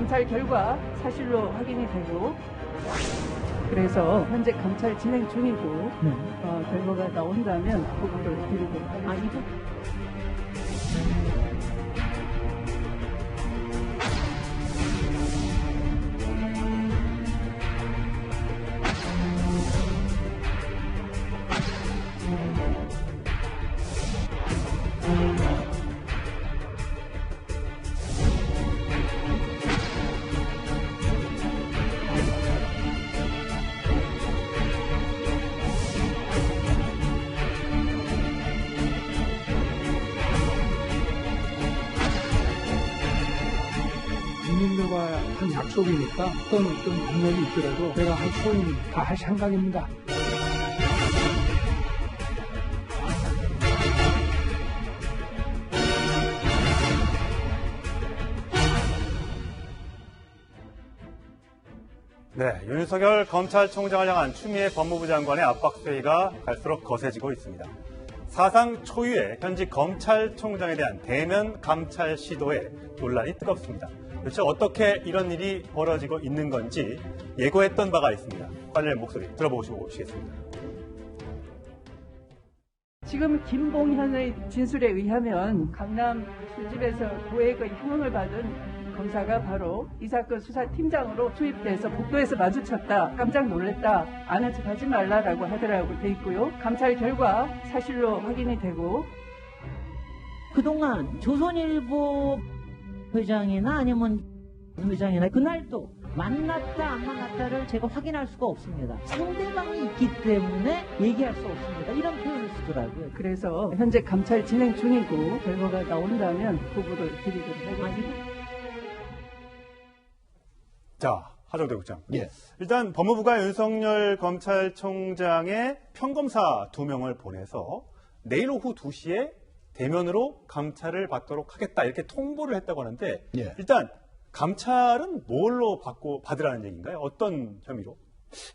감찰 결과 사실로 확인이 되고, 그래서 현재 감찰 진행 중이고 결과가 나온다면 보고를 드리도록 하겠습니다. 국민들과 한 약속이니까 어떤 방법이 있더라도 내가 할 소임 다 할 생각입니다. 네, 윤석열 검찰총장을 향한 추미애 법무부 장관의 압박수위가 갈수록 거세지고 있습니다. 사상 초유의 현직 검찰총장에 대한 대면 감찰 시도에 논란이 뜨겁습니다. 도대체 어떻게 이런 일이 벌어지고 있는 건지 예고했던 바가 있습니다. 관련 목소리 들어보시겠습니다. 지금 김봉현의 진술에 의하면 강남 술집에서 고액의 향응을 받은 검사가 바로 이 사건 수사팀장으로 투입돼서 복도에서 마주쳤다. 깜짝 놀랐다. 아는 척 하지 말라라고 하더라고 돼 있고요. 감찰 결과 사실로 확인이 되고, 그동안 조선일보 회장이나 아니면 회장이나 그날도 만났다 안 만났다를 제가 확인할 수가 없습니다. 상대방이 있기 때문에 얘기할 수 없습니다. 이런 표현을 쓰더라고요. 그래서 현재 감찰 진행 중이고 결과가 나온다면 보고를 드리도록 하겠습니다. 자, 하정대 국장. 예. 일단 법무부가 윤석열 검찰총장의 평검사 2명을 보내서 내일 오후 2시에 대면으로 감찰을 받도록 하겠다 이렇게 통보를 했다고 하는데 예. 일단 감찰은 뭘로 받으라는 얘기인가요? 어떤 혐의로?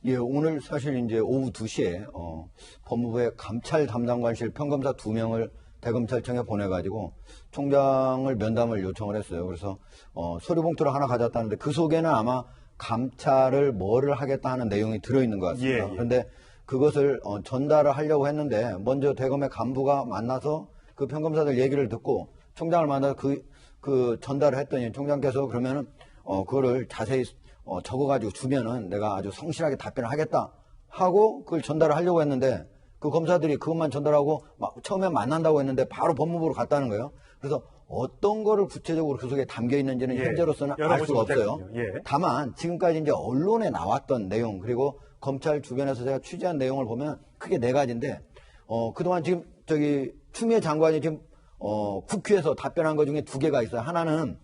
예, 오늘 사실 이제 오후 2시에 법무부의 감찰 담당관실 평검사 2명을 대검찰청에 보내가지고 총장을 면담을 요청을 했어요. 그래서 서류봉투를 하나 가져왔다는데 그 속에는 아마 감찰을 뭐를 하겠다 하는 내용이 들어있는 것 같습니다. 예. 그런데 그것을 전달을 하려고 했는데 먼저 대검의 간부가 만나서 그 평검사들 얘기를 듣고 총장을 만나서 그 전달을 했더니 총장께서 그러면은 그거를 자세히 적어가지고 주면은 내가 아주 성실하게 답변을 하겠다 하고 그걸 전달을 하려고 했는데 그 검사들이 그것만 전달하고 처음에 만난다고 했는데 바로 법무부로 갔다는 거예요. 그래서 어떤 거를 구체적으로 그 속에 담겨 있는지는 현재로서는 알 수가 없어요. 다만 지금까지 이제 언론에 나왔던 내용 그리고 검찰 주변에서 제가 취재한 내용을 보면 크게 4가지인데 그동안 지금 추미애 장관이 지금 국회에서 답변한 것 중에 2개가 있어요. 하나는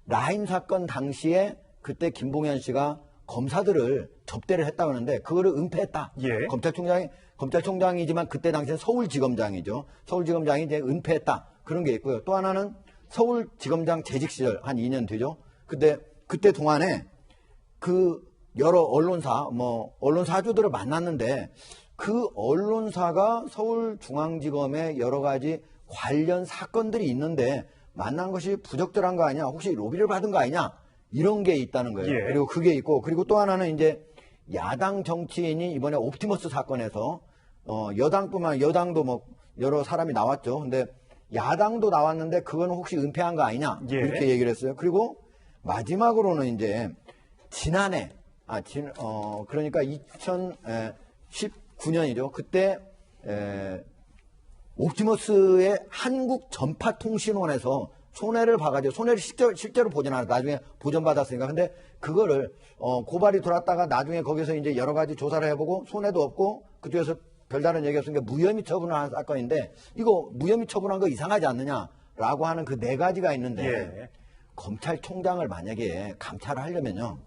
라인 사건 당시에 그때 김봉현 씨가 검사들을 접대를 했다고 하는데 그거를 은폐했다. 예. 검찰총장이지만 그때 당시엔 서울지검장이죠. 서울지검장이 이제 은폐했다. 그런 게 있고요. 또 하나는 서울지검장 재직 시절 한 2년 되죠. 그때 동안에 그 여러 언론사주들을 만났는데 그 언론사가 서울중앙지검에 여러 가지 관련 사건들이 있는데 만난 것이 부적절한 거 아니냐? 혹시 로비를 받은 거 아니냐? 이런 게 있다는 거예요. 예. 그리고 그게 있고 그리고 또 하나는 이제 야당 정치인이 이번에 옵티머스 사건에서 여당도 여러 사람이 나왔죠. 근데 야당도 나왔는데 그건 혹시 은폐한 거 아니냐? 예. 이렇게 얘기를 했어요. 그리고 마지막으로는 이제 지난해 그러니까 2019년이죠. 그때 옵티머스의 한국전파통신원에서 손해를 봐가지고 손해를 실제로 보진 않았어요. 나중에 보전받았으니까. 근데 그거를 고발이 들어왔다가 나중에 거기서 이제 여러 가지 조사를 해보고 손해도 없고 그쪽에서 별다른 얘기 없으니까 무혐의 처분을 한 사건인데 이거 무혐의 처분한 거 이상하지 않느냐라고 하는 그 4가지가 있는데 예. 검찰총장을 만약에 감찰을 하려면요.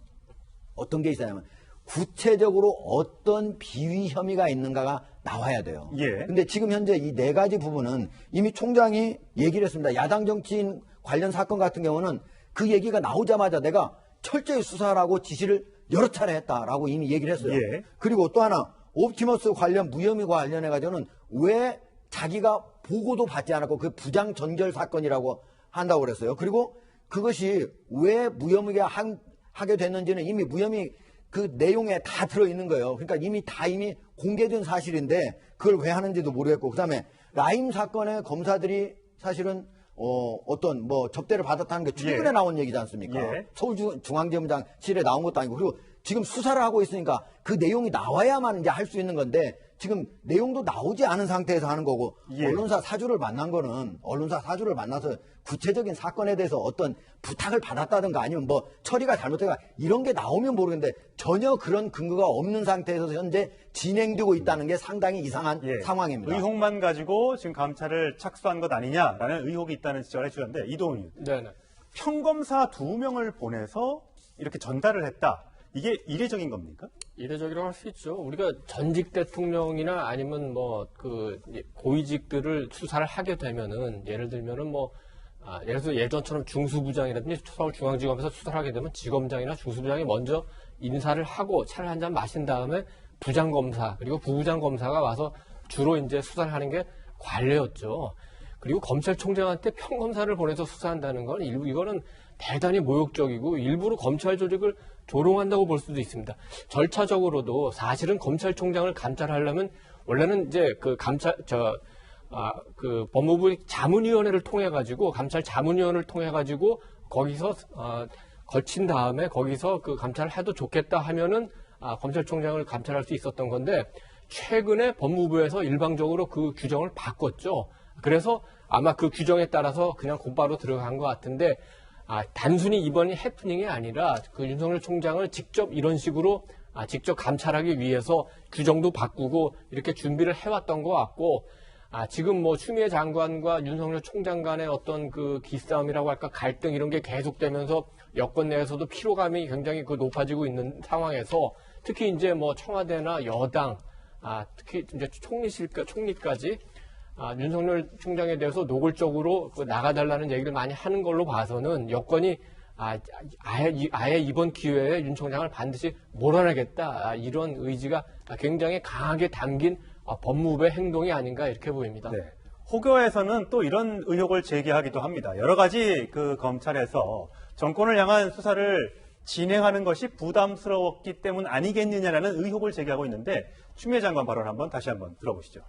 어떤 게 있어야냐면 구체적으로 어떤 비위 혐의가 있는가가 나와야 돼요. 예. 근데 지금 현재 이 4가지 부분은 이미 총장이 얘기를 했습니다. 야당 정치인 관련 사건 같은 경우는 그 얘기가 나오자마자 내가 철저히 수사하라고 지시를 여러 차례 했다라고 이미 얘기를 했어요. 예. 그리고 또 하나 옵티머스 관련 무혐의 관련해가지고는 왜 자기가 보고도 받지 않았고 그 부장 전결 사건이라고 한다고 그랬어요. 그리고 그것이 왜 무혐의가 하게 됐는지는 이미 무혐의 그 내용에 다 들어있는 거예요. 그러니까 이미 공개된 사실인데 그걸 왜 하는지도 모르겠고, 그다음에 라임 사건의 검사들이 사실은 어떤 뭐 접대를 받았다는 게 최근에 나온 얘기지 않습니까? 서울중앙지검장실에 나온 것도 아니고, 그리고 지금 수사를 하고 있으니까 그 내용이 나와야만 이제 할 수 있는 건데 지금 내용도 나오지 않은 상태에서 하는 거고, 언론사 사주를 만나서 구체적인 사건에 대해서 어떤 부탁을 받았다든가 아니면 뭐 처리가 잘못되가 이런 게 나오면 모르겠는데 전혀 그런 근거가 없는 상태에서 현재 진행되고 있다는 게 상당히 이상한 상황입니다. 의혹만 가지고 지금 감찰을 착수한 것 아니냐라는 의혹이 있다는 지적을 해주셨는데, 이동훈 의원. 네네. 평검사 2명을 보내서 이렇게 전달을 했다. 이게 이례적인 겁니까? 이례적이라고 할 수 있죠. 우리가 전직 대통령이나 아니면 뭐 그 고위직들을 수사를 하게 되면은, 예를 들면은 뭐 예를 들어서 예전처럼 중수부장이라든지 서울중앙지검에서 수사를 하게 되면 지검장이나 중수부장이 먼저 인사를 하고 차를 한 잔 마신 다음에 부장검사 그리고 부부장검사가 와서 주로 이제 수사를 하는 게 관례였죠. 그리고 검찰총장한테 평검사를 보내서 수사한다는 건 이거는 대단히 모욕적이고 일부러 검찰 조직을 조롱한다고 볼 수도 있습니다. 절차적으로도 사실은 검찰총장을 감찰하려면 원래는 이제 법무부 자문위원회를 통해 가지고 감찰 자문위원회를 통해 가지고 거기서 거친 다음에 거기서 그 감찰을 해도 좋겠다 하면은 검찰총장을 감찰할 수 있었던 건데, 최근에 법무부에서 일방적으로 그 규정을 바꿨죠. 그래서 아마 그 규정에 따라서 그냥 곧바로 들어간 것 같은데, 단순히 이번이 해프닝이 아니라 그 윤석열 총장을 직접 이런 식으로 직접 감찰하기 위해서 규정도 바꾸고 이렇게 준비를 해왔던 것 같고, 지금 뭐 추미애 장관과 윤석열 총장 간의 어떤 그 기싸움이라고 할까, 갈등 이런 게 계속되면서 여권 내에서도 피로감이 굉장히 높아지고 있는 상황에서, 특히 이제 뭐 청와대나 여당, 특히 이제 총리까지 윤석열 총장에 대해서 노골적으로 나가달라는 얘기를 많이 하는 걸로 봐서는 여권이 아예 이번 기회에 윤 총장을 반드시 몰아내겠다, 이런 의지가 굉장히 강하게 담긴 법무부의 행동이 아닌가 이렇게 보입니다. 네. 혹여에서는 또 이런 의혹을 제기하기도 합니다. 여러 가지 그 검찰에서 정권을 향한 수사를 진행하는 것이 부담스러웠기 때문 아니겠느냐라는 의혹을 제기하고 있는데, 추미애 장관 발언 다시 한번 들어보시죠.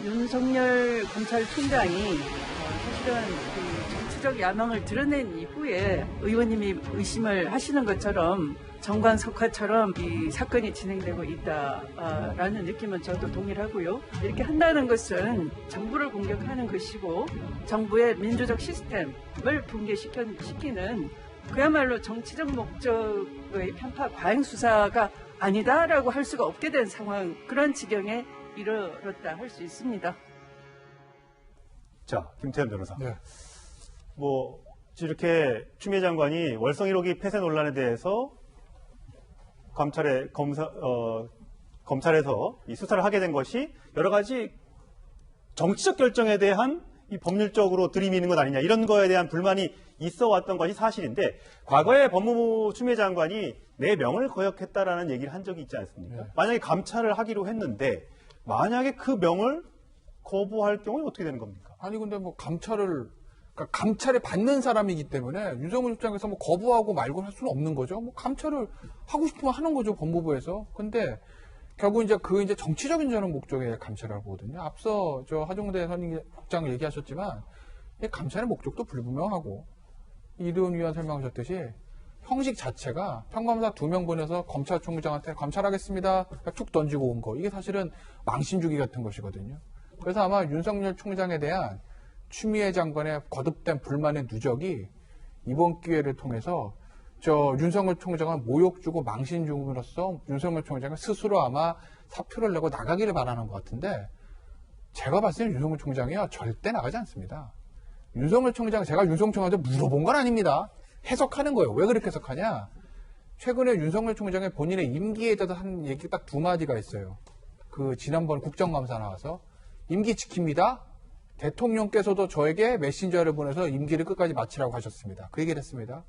윤석열 검찰총장이 사실은 그 정치적 야망을 드러낸 이후에 의원님이 의심을 하시는 것처럼 정관석화처럼 이 사건이 진행되고 있다라는 느낌은 저도 동일하고요. 이렇게 한다는 것은 정부를 공격하는 것이고 정부의 민주적 시스템을 붕괴시키는 그야말로 정치적 목적의 편파 과잉 수사가 아니다라고 할 수가 없게 된 상황, 그런 지경에 이르렀다 할 수 있습니다. 자, 김태현 변호사. 네. 뭐 이렇게 추미애 장관이 월성 1호기 폐쇄 논란에 대해서 검찰에서 이 수사를 하게 된 것이 여러 가지 정치적 결정에 대한 이 법률적으로 들이미는 것 아니냐, 이런 거에 대한 불만이 있어 왔던 것이 사실인데, 과거에 법무부 추미애 장관이 내 명을 거역했다라는 얘기를 한 적이 있지 않습니까? 네. 만약에 감찰을 하기로 했는데 만약에 그 명을 거부할 경우에 어떻게 되는 겁니까? 아니 근데 뭐 감찰을 받는 사람이기 때문에 윤석열 입장에서 뭐 거부하고 말고 할 수는 없는 거죠. 뭐 감찰을 하고 싶으면 하는 거죠, 법무부에서. 근데 결국 이제 정치적인 저는 목적의 감찰을 보거든요. 앞서 하종대 선임국장 얘기하셨지만 이 감찰의 목적도 불분명하고, 이도훈 위원 설명하셨듯이 형식 자체가 평검사 2명 보내서 검찰총장한테 감찰하겠습니다 툭 던지고 온 거, 이게 사실은 망신 주기 같은 것이거든요. 그래서 아마 윤석열 총장에 대한 추미애 장관의 거듭된 불만의 누적이 이번 기회를 통해서 윤석열 총장은 모욕 주고 망신 줌으로써 윤석열 총장은 스스로 아마 사표를 내고 나가기를 바라는 것 같은데, 제가 봤을 때 윤석열 총장이요 절대 나가지 않습니다. 제가 윤석열 총장한테 물어본 건 아닙니다. 해석하는 거예요. 왜 그렇게 해석하냐? 최근에 윤석열 총장의 본인의 임기에 대해서 한 얘기 딱 2마디가 있어요. 지난번 국정감사 나와서 임기 지킵니다. 대통령께서도 저에게 메신저를 보내서 임기를 끝까지 마치라고 하셨습니다. 그 얘기를 했습니다.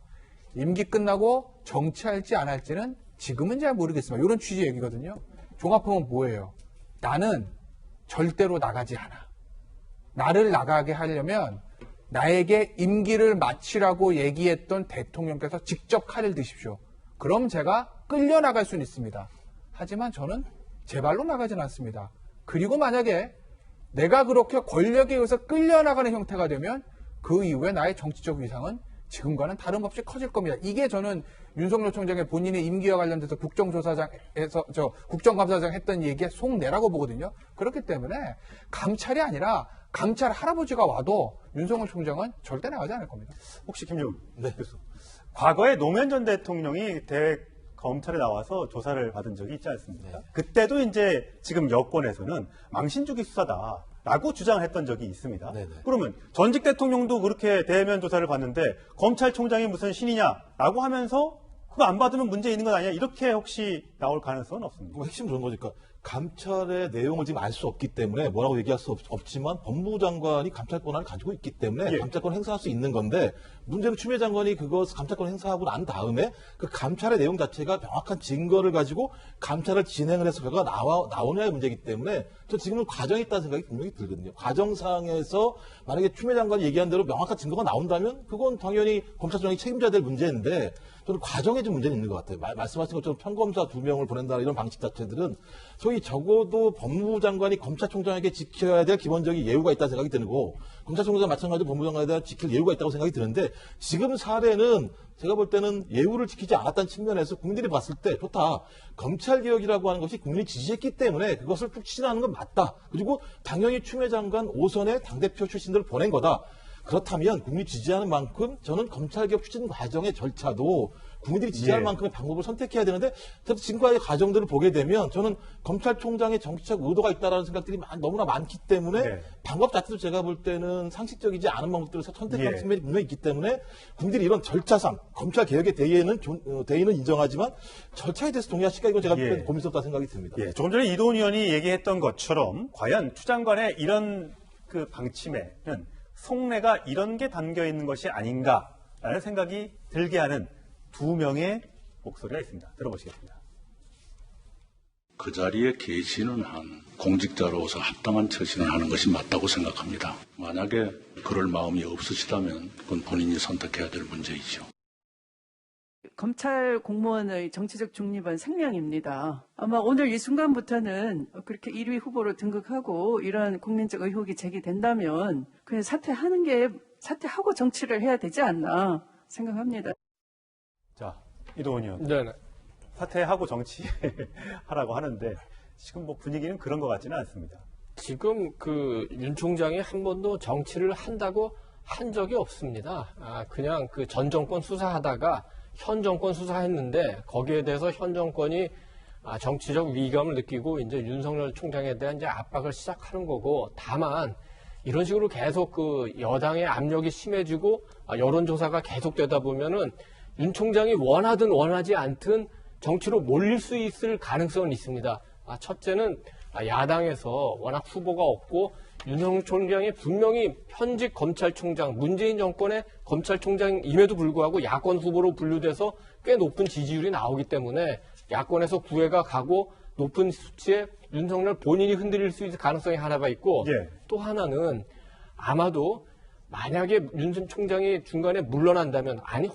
임기 끝나고 정치할지 안 할지는 지금은 잘 모르겠습니다. 이런 취지의 얘기거든요. 종합하면 뭐예요? 나는 절대로 나가지 않아. 나를 나가게 하려면 나에게 임기를 마치라고 얘기했던 대통령께서 직접 칼을 드십시오. 그럼 제가 끌려나갈 수는 있습니다. 하지만 저는 제 발로 나가지는 않습니다. 그리고 만약에 내가 그렇게 권력에 의해서 끌려나가는 형태가 되면 그 이후에 나의 정치적 위상은 지금과는 다름없이 커질 겁니다. 이게 저는 윤석열 총장의 본인의 임기와 관련돼서 국정감사장 했던 얘기의 속내라고 보거든요. 그렇기 때문에 감찰이 아니라 감찰 할아버지가 와도 윤석열 총장은 절대 나가지 않을 겁니다. 혹시 김용 교수, 과거에 노무현 전 대통령이 검찰에 나와서 조사를 받은 적이 있지 않습니까? 네. 그때도 이제 지금 여권에서는 망신주기 수사다라고 주장을 했던 적이 있습니다. 네네. 그러면 전직 대통령도 그렇게 대면 조사를 받는데 검찰총장이 무슨 신이냐라고 하면서 그거 안 받으면 문제 있는 건 아니야? 이렇게 혹시 나올 가능성은 없습니다. 뭐 핵심 그런 거니까 감찰의 내용을 지금 알 수 없기 때문에 뭐라고 얘기할 수 없지만 법무부 장관이 감찰 권한을 가지고 있기 때문에 예. 감찰권을 행사할 수 있는 건데 문제는 추미애 장관이 그거 감찰권을 행사하고 난 다음에 그 감찰의 내용 자체가 명확한 증거를 가지고 감찰을 진행을 해서 결과가 나오냐의 문제이기 때문에 저 지금은 과정이 있다는 생각이 분명히 들거든요. 과정상에서 만약에 추미애 장관이 얘기한 대로 명확한 증거가 나온다면 그건 당연히 검찰총장이 책임져야 될 문제인데 저는 과정에 좀 문제는 있는 것 같아요. 말씀하신 것처럼 평검사 2명을 보낸다 이런 방식 자체들은 소위 적어도 법무부 장관이 검찰총장에게 지켜야 될 기본적인 예우가 있다는 생각이 드고 검찰총장 마찬가지로 법무부 장관에 대한 지킬 예우가 있다고 생각이 드는데 지금 사례는 제가 볼 때는 예우를 지키지 않았다는 측면에서 국민들이 봤을 때 좋다. 검찰개혁이라고 하는 것이 국민이 지지했기 때문에 그것을 쭉 추진하는 건 맞다. 그리고 당연히 추미애 장관 5선의 당대표 출신들을 보낸 거다. 그렇다면 국민이 지지하는 만큼 저는 검찰개혁 추진 과정의 절차도 국민들이 지지할 예. 만큼의 방법을 선택해야 되는데 지금까지 과정들을 보게 되면 저는 검찰총장의 정치적 의도가 있다는 생각들이 너무나 많기 때문에 네. 방법 자체도 제가 볼 때는 상식적이지 않은 방법들을 선택하는 예. 측면이 분명히 있기 때문에 국민들이 이런 절차상 검찰개혁의 대의는 인정하지만 절차에 대해서 동의하실까 이건 제가 볼 때는 예. 고민스럽다 생각이 듭니다. 예, 조금 전에 이도훈 의원이 얘기했던 것처럼 과연 추 장관의 이런 그 방침에는 속내가 이런 게 담겨 있는 것이 아닌가라는 생각이 들게 하는 두 명의 목소리가 있습니다. 들어보시겠습니다. 그 자리에 계시는 한 공직자로서 합당한 처신을 하는 것이 맞다고 생각합니다. 만약에 그럴 마음이 없으시다면 그건 본인이 선택해야 될 문제이죠. 검찰 공무원의 정치적 중립은 생명입니다. 아마 오늘 이 순간부터는 그렇게 1위 후보로 등극하고 이런 국민적 의혹이 제기된다면 그냥 사퇴하고 정치를 해야 되지 않나 생각합니다. 자, 이도훈 의원. 네네. 사퇴하고 정치하라고 하는데 지금 뭐 분위기는 그런 것 같지는 않습니다. 지금 그 윤 총장이 한 번도 정치를 한다고 한 적이 없습니다. 그냥 그 전 정권 수사하다가 현 정권 수사했는데 거기에 대해서 현 정권이 정치적 위감을 느끼고 이제 윤석열 총장에 대한 이제 압박을 시작하는 거고, 다만 이런 식으로 계속 그 여당의 압력이 심해지고 여론조사가 계속되다 보면은 윤 총장이 원하든 원하지 않든 정치로 몰릴 수 있을 가능성은 있습니다. 첫째는 야당에서 워낙 후보가 없고 윤석열 총장이 분명히 현직 검찰총장, 문재인 정권의 검찰총장임에도 불구하고 야권 후보로 분류돼서 꽤 높은 지지율이 나오기 때문에 야권에서 구애가 가고 높은 수치에 윤석열 본인이 흔들릴 수 있을 가능성이 하나가 있고, 예. 또 하나는 아마도 만약에 윤 총장이 중간에 물러난다면, 아니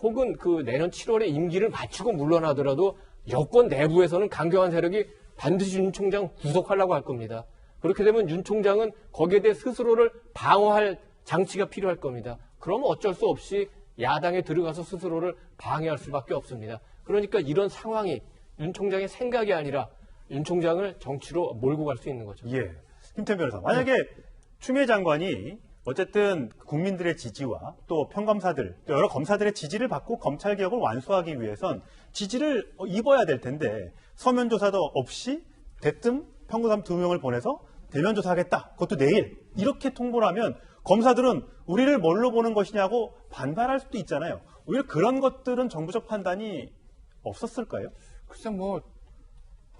혹은 그 내년 7월에 임기를 마치고 물러나더라도 여권 내부에서는 강경한 세력이 반드시 윤 총장 구속하려고 할 겁니다. 그렇게 되면 윤 총장은 거기에 대해 스스로를 방어할 장치가 필요할 겁니다. 그러면 어쩔 수 없이 야당에 들어가서 스스로를 방해할 수밖에 없습니다. 그러니까 이런 상황이 윤 총장의 생각이 아니라 윤 총장을 정치로 몰고 갈 수 있는 거죠. 예. 김태현 변호사. 만약에 추미애 장관이 어쨌든 국민들의 지지와 또 평검사들, 또 여러 검사들의 지지를 받고 검찰개혁을 완수하기 위해선 지지를 입어야 될 텐데 서면 조사도 없이 대뜸 평검사 2명을 보내서 대면 조사하겠다. 그것도 내일. 이렇게 통보를 하면 검사들은 우리를 뭘로 보는 것이냐고 반발할 수도 있잖아요. 오히려 그런 것들은 정부적 판단이 없었을까요? 글쎄 뭐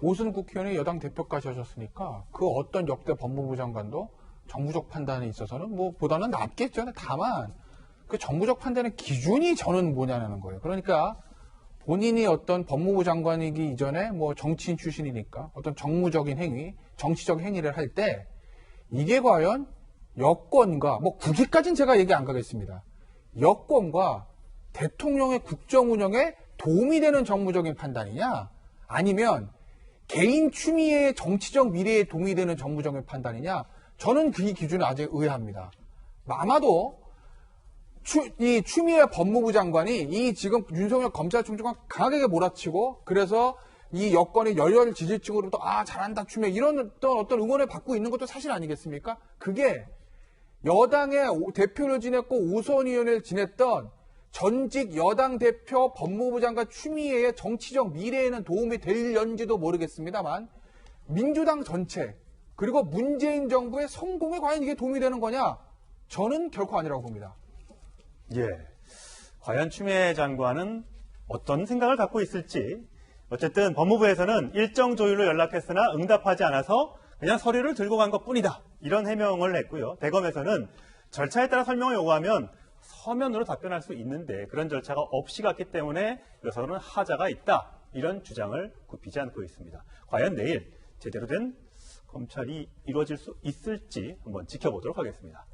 오순 국회의원이 여당 대표까지 하셨으니까 그 어떤 역대 법무부 장관도 정부적 판단에 있어서는 뭐 보다는 낫겠죠. 다만 그 정부적 판단의 기준이 저는 뭐냐는 거예요. 그러니까 본인이 어떤 법무부 장관이기 이전에 뭐 정치인 출신이니까 어떤 정무적인 행위, 정치적 행위를 할 때 이게 과연 여권과 뭐 국위까지는 제가 얘기 안 가겠습니다. 여권과 대통령의 국정 운영에 도움이 되는 정무적인 판단이냐, 아니면 개인 추미애의 정치적 미래에 도움이 되는 정무적인 판단이냐, 저는 그 기준은 아주 의아합니다. 아마도 이 추미애 법무부 장관이 이 지금 윤석열 검찰총장을 강하게 몰아치고, 그래서 이 여권의 열렬 지지층으로부터 잘한다 추미애 이런 어떤 응원을 받고 있는 것도 사실 아니겠습니까? 그게 여당의 대표를 지냈고 우선위원회를 지냈던 전직 여당 대표 법무부 장관 추미애의 정치적 미래에는 도움이 될런지도 모르겠습니다만, 민주당 전체 그리고 문재인 정부의 성공에 과연 이게 도움이 되는 거냐? 저는 결코 아니라고 봅니다. 예, 과연 추미애 장관은 어떤 생각을 갖고 있을지. 어쨌든 법무부에서는 일정 조율로 연락했으나 응답하지 않아서 그냥 서류를 들고 간 것뿐이다, 이런 해명을 했고요. 대검에서는 절차에 따라 설명을 요구하면 서면으로 답변할 수 있는데 그런 절차가 없이 갔기 때문에 여서는 하자가 있다, 이런 주장을 굽히지 않고 있습니다. 과연 내일 제대로 된 검찰이 이루어질 수 있을지 한번 지켜보도록 하겠습니다.